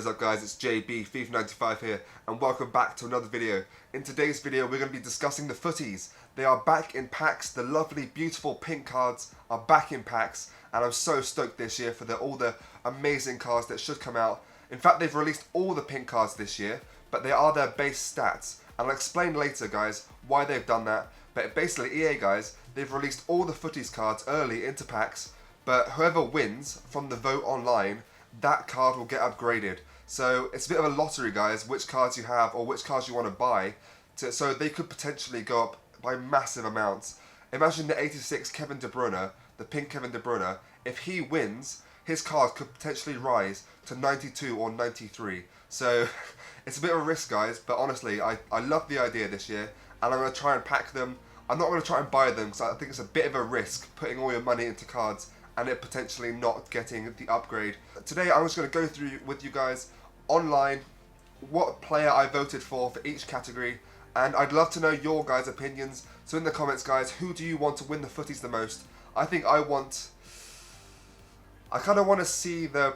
What is up guys, it's JB FIFA95 here and welcome back to another video. In today's video we're going to be discussing the Futties. They are back in packs, the lovely beautiful pink cards are back in packs and I'm so stoked this year for all the amazing cards that should come out. In fact they've released all the pink cards this year, but they are their base stats and I'll explain later guys why they've done that. But basically EA guys, they've released all the Futties cards early into packs, but whoever wins from the vote online, that card will get upgraded. So it's a bit of a lottery guys, which cards you have or which cards you want to buy, so they could potentially go up by massive amounts. Imagine the 86 Kevin De Bruyne, the pink Kevin De Bruyne, if he wins, his card could potentially rise to 92 or 93. So it's a bit of a risk guys, but honestly I love the idea this year and I'm going to try and pack them. I'm not going to try and buy them because I think it's a bit of a risk putting all your money into cards and it potentially not getting the upgrade. Today I'm just going to go through with you guys online what player I voted for each category, and I'd love to know your guys' opinions. So in the comments guys, who do you want to win the Futties the most? I think I kind of want to see the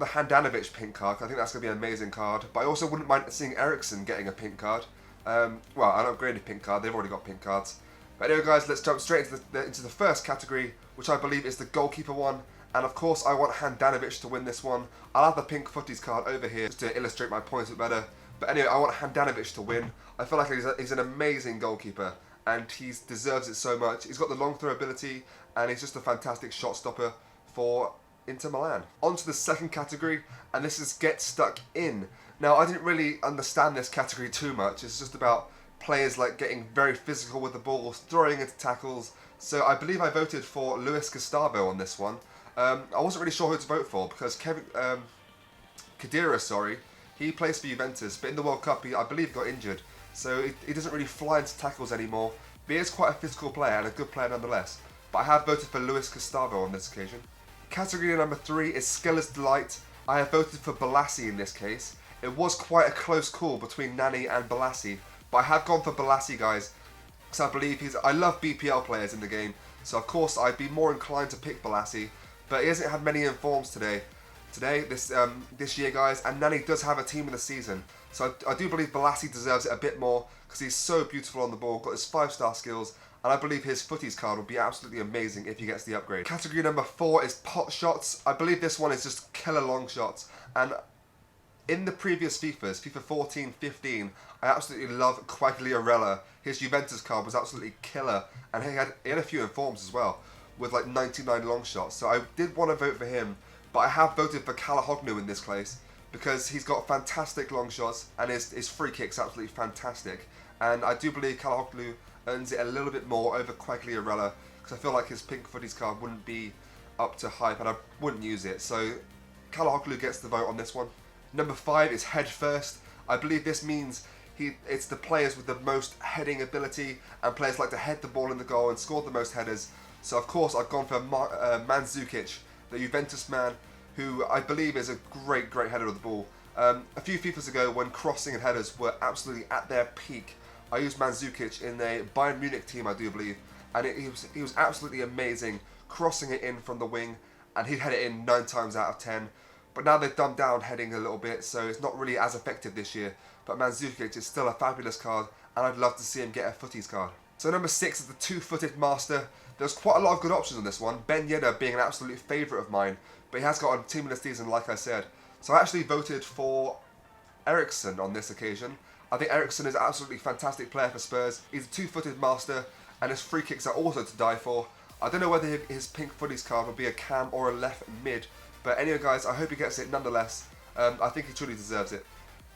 Handanovic pink card. I think that's going to be an amazing card, but I also wouldn't mind seeing Eriksen getting a pink card. Well, an upgraded pink card, they've already got pink cards. But anyway guys, let's jump straight into the first category, which I believe is the goalkeeper one. And of course I want Handanovic to win this one. I'll have the pink Futties card over here just to illustrate my points a bit better. But anyway, I want Handanovic to win. I feel like he's an amazing goalkeeper and he deserves it so much. He's got the long throw ability and he's just a fantastic shot stopper for Inter Milan. On to the second category, and this is get stuck in. Now I didn't really understand this category too much. It's just about players like getting very physical with the ball, throwing into tackles. So I believe I voted for Luis Gustavo on this one. I wasn't really sure who to vote for because Khedira, he plays for Juventus, but in the World Cup I believe got injured. So he doesn't really fly into tackles anymore, but he is quite a physical player and a good player nonetheless. But I have voted for Luis Gustavo on this occasion. Category number 3 is Skiller's Delight. I have voted for Balassi in this case. It was quite a close call between Nani and Balassi, but I have gone for Balassi guys, because I believe I love BPL players in the game, so of course I'd be more inclined to pick Balassi, but he hasn't had many informs this year guys, and Nani does have a team of the season, so I do believe Balassi deserves it a bit more, because he's so beautiful on the ball, got his 5-star skills, and I believe his Futties card will be absolutely amazing if he gets the upgrade. Category number 4 is pot shots. I believe this one is just killer long shots, and in the previous FIFAs, FIFA 14, 15, I absolutely love Quagliarella. His Juventus card was absolutely killer, and he had a few informs as well, with like 99 long shots. So I did want to vote for him, but I have voted for Calahoglu in this case, because he's got fantastic long shots, and his free kick's absolutely fantastic. And I do believe Calahoglu earns it a little bit more over Quagliarella, because I feel like his pink Futties card wouldn't be up to hype, and I wouldn't use it. So Calahoglu gets the vote on this one. Number 5 is head first. I believe this means it's the players with the most heading ability, and players like to head the ball in the goal and score the most headers. So of course I've gone for Mandzukic, the Juventus man, who I believe is a great header of the ball. A few FIFAs ago, when crossing and headers were absolutely at their peak, I used Mandzukic in a Bayern Munich team, I do believe, and he was absolutely amazing, crossing it in from the wing, and he'd head it in 9 times out of 10. But now they've dumbed down heading a little bit, so it's not really as effective this year. But Mandzukic is still a fabulous card, and I'd love to see him get a Futties card. So number 6 is the two-footed master. There's quite a lot of good options on this one, Ben Yedder being an absolute favourite of mine, but he has got a team of the season like I said. So I actually voted for Eriksen on this occasion. I think Eriksen is an absolutely fantastic player for Spurs. He's a two-footed master, and his free kicks are also to die for. I don't know whether his pink Futties card would be a cam or a left mid, but anyway guys, I hope he gets it nonetheless. I think he truly deserves it.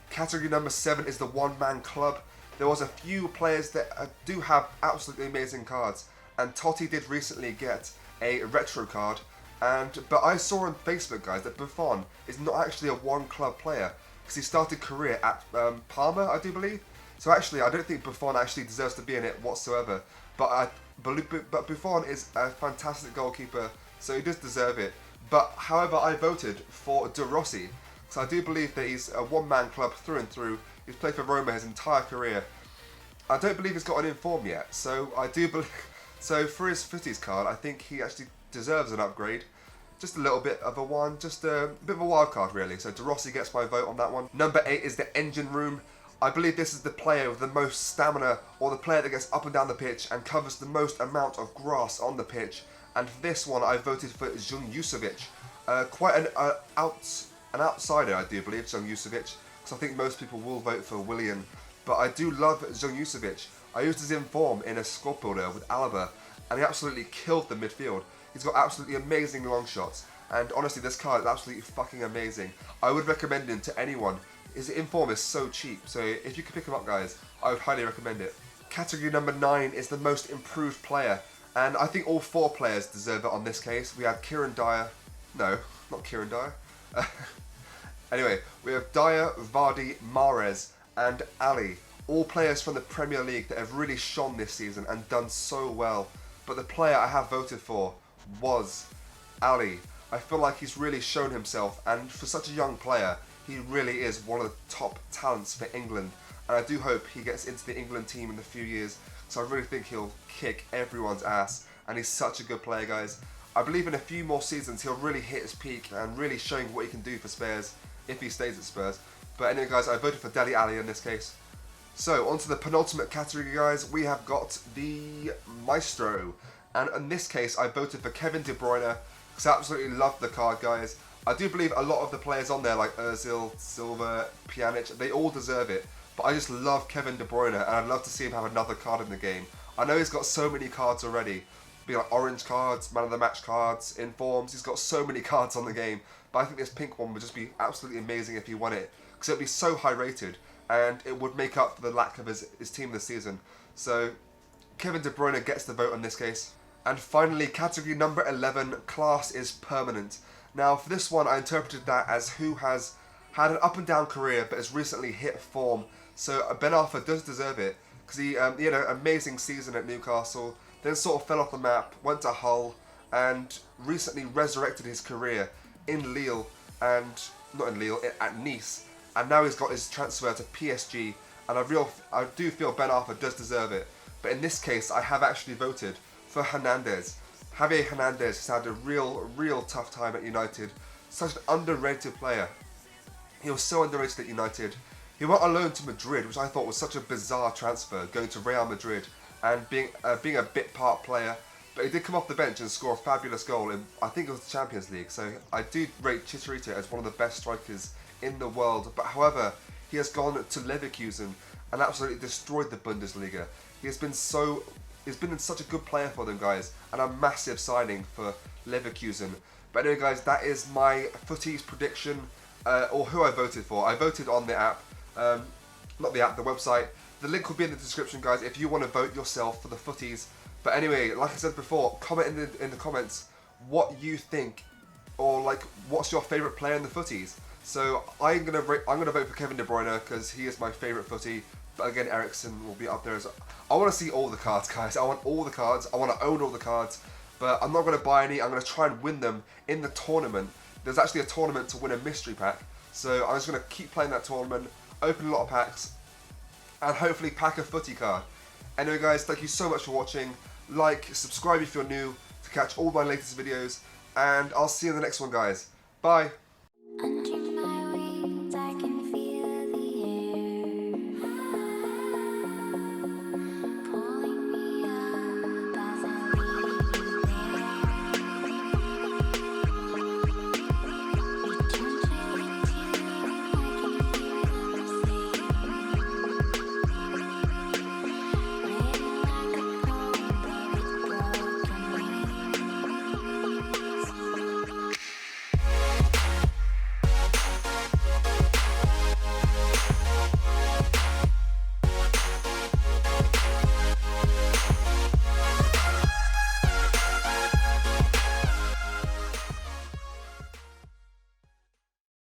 Category number 7 is the one-man club. There was a few players that do have absolutely amazing cards, and TOTY did recently get a retro card, but I saw on Facebook guys that Buffon is not actually a one-club player, because he started career at Parma, I do believe. So actually I don't think Buffon actually deserves to be in it whatsoever, but Buffon is a fantastic goalkeeper, so he does deserve it. But however, I voted for De Rossi, so I do believe that he's a one-man club through and through. He's played for Roma his entire career. I don't believe he's got an inform yet, so I do believe. So for his Futties card, I think he actually deserves an upgrade. just a little bit of a one, just a bit of a wild card really. So De Rossi gets my vote on that one. Number 8 is the engine room. I believe this is the player with the most stamina, or the player that gets up and down the pitch and covers the most amount of grass on the pitch. And for this one, I voted for Junjusovic. Quite an outsider, I do believe, Junjusovic, because I think most people will vote for Willian. But I do love Junjusovic. I used his inform in a squad builder with Alaba, and he absolutely killed the midfield. He's got absolutely amazing long shots, and honestly, this card is absolutely fucking amazing. I would recommend him to anyone. His inform is so cheap, so if you could pick him up, guys, I would highly recommend it. Category number 9 is the most improved player, and I think all 4 players deserve it on this case. We have Kieran Dyer. No, not Kieran Dyer. Anyway, we have Dyer, Vardy, Mahrez, and Ali. All players from the Premier League that have really shone this season and done so well. But the player I have voted for was Ali. I feel like he's really shown himself, and for such a young player, he really is one of the top talents for England. And I do hope he gets into the England team in a few years, so I really think he'll kick everyone's ass, and he's such a good player, guys. I believe in a few more seasons he'll really hit his peak and really showing what he can do for Spurs if he stays at Spurs. But anyway, guys, I voted for Dele Alli in this case. So, on to the penultimate category, guys. We have got the Maestro. And in this case, I voted for Kevin De Bruyne, because I absolutely love the card, guys. I do believe a lot of the players on there, like Ozil, Silva, Pjanic, they all deserve it. But I just love Kevin De Bruyne, and I'd love to see him have another card in the game. I know he's got so many cards already. Be like orange cards, man of the match cards, informs. He's got so many cards on the game. But I think this pink one would just be absolutely amazing if he won it, because it would be so high rated, and it would make up for the lack of his team this season. So Kevin De Bruyne gets the vote in this case. And finally, category number 11, class is permanent. Now for this one, I interpreted that as who has had an up and down career but has recently hit form. So Ben Arfa does deserve it, because he had an amazing season at Newcastle, then sort of fell off the map, went to Hull, and recently resurrected his career in Lille, and not in Lille, at Nice. And now he's got his transfer to PSG, and I do feel Ben Arfa does deserve it. But in this case, I have actually voted for Hernandez. Javier Hernandez has had a real tough time at United. Such an underrated player. He was so underrated at United. He went on loan to Madrid, which I thought was such a bizarre transfer, going to Real Madrid and being a bit part player. But he did come off the bench and score a fabulous goal in, I think it was the Champions League. So I do rate Chicharito as one of the best strikers in the world. But however, he has gone to Leverkusen and absolutely destroyed the Bundesliga. He's been such a good player for them, guys, and a massive signing for Leverkusen. But anyway, guys, that is my Futties prediction, or who I voted for. I voted on the app, not the app, the website. The link will be in the description, guys, if you want to vote yourself for the Futties. But anyway, like I said before, comment in the comments what you think, or like what's your favourite player in the Futties. So I'm gonna vote for Kevin De Bruyne because he is my favourite footy. But again, Eriksen will be up there as well. I want to see all the cards, guys. I want all the cards. I want to own all the cards. But I'm not going to buy any. I'm going to try and win them in the tournament. There's actually a tournament to win a mystery pack. So I'm just going to keep playing that tournament, open a lot of packs, and hopefully pack a footy card. Anyway, guys, thank you so much for watching. Like, subscribe if you're new to catch all my latest videos. And I'll see you in the next one, guys. Bye.